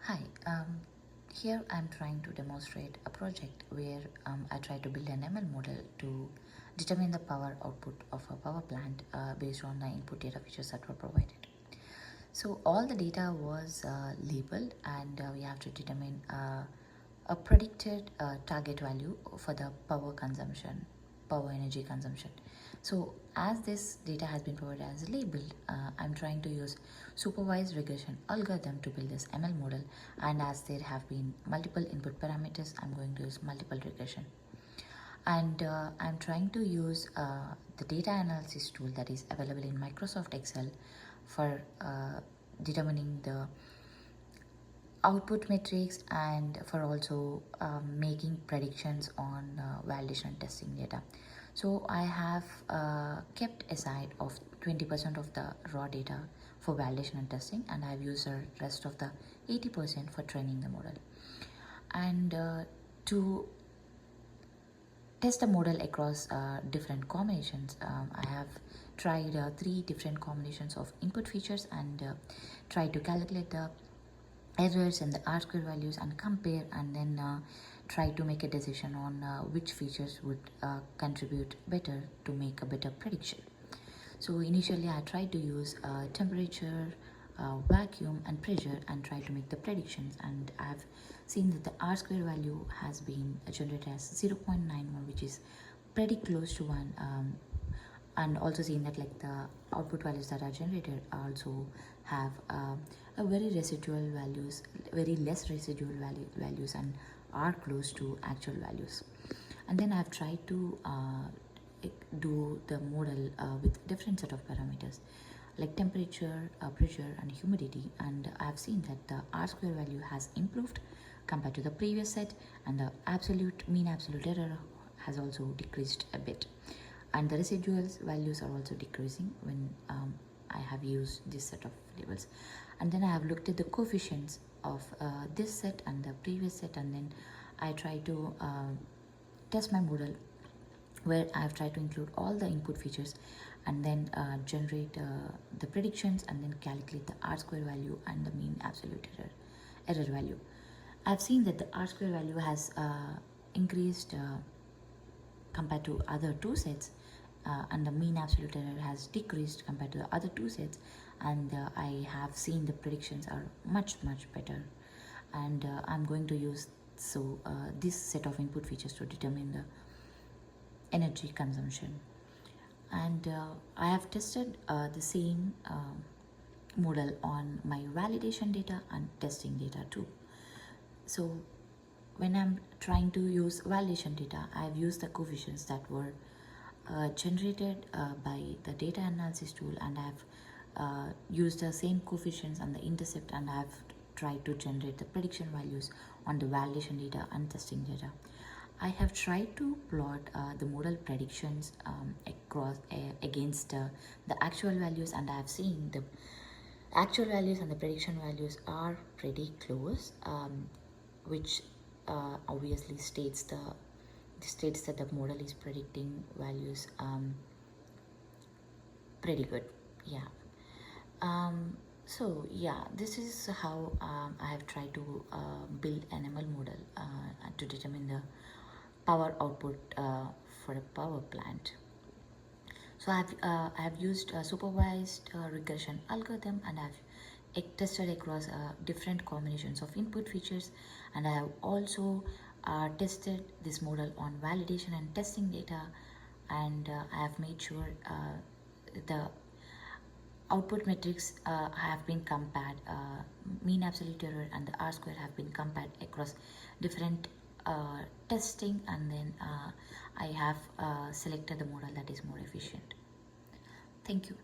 Hi, here I'm trying to demonstrate a project where I try to build an ML model to determine the power output of a power plant based on the input data features that were provided. So all the data was labeled and we have to determine a predicted target value for the power energy consumption. So as this data has been provided as labeled, I'm trying to use supervised regression algorithm to build this ML model, and as there have been multiple input parameters, I'm going to use multiple regression. And I'm trying to use the data analysis tool that is available in Microsoft Excel for determining the output metrics and for also making predictions on validation and testing data. So I have kept aside of 20% of the raw data for validation and testing, and I've used the rest of the 80% for training the model. And to test the model across different combinations, I have tried 3 different combinations of input features and tried to calculate the errors and the R-square values and compare, and then try to make a decision on which features would contribute better to make a better prediction. So initially I tried to use temperature, vacuum and pressure and try to make the predictions, and I've seen that the R-square value has been generated as 0.91, which is pretty close to 1, and also seen that like the output values that are generated also have a very very less residual values and are close to actual values. And then I've tried to do the model with different set of parameters like temperature, pressure and humidity, and I've seen that the R-square value has improved compared to the previous set, and the mean absolute error has also decreased a bit, and the residual values are also decreasing when I have used this set of labels. And then I have looked at the coefficients of this set and the previous set, and then I try to test my model where I have tried to include all the input features and then generate the predictions and then calculate the R-square value and the mean absolute error value. I've seen that the R-square value has increased compared to other 2 sets, and the mean absolute error has decreased compared to the other 2 sets, and I have seen the predictions are much better, and I'm going to use this set of input features to determine the energy consumption. And I have tested the same model on my validation data and testing data too. So when I'm trying to use validation data, I've used the coefficients that were generated by the data analysis tool, and I've used the same coefficients and the intercept, and I've tried to generate the prediction values on the validation data and testing data. I have tried to plot the model predictions against the actual values, and I have seen the actual values and the prediction values are pretty close, which obviously states that the model is predicting values pretty good. Yeah. So yeah, this is how I have tried to build an ML model to determine the power output for a power plant. So I have used a supervised regression algorithm, and I've tested across different combinations of input features, and I have also tested this model on validation and testing data, and I have made sure the output metrics have been compared, mean absolute error and the R-square have been compared across different testing, and then I have selected the model that is more efficient. Thank you.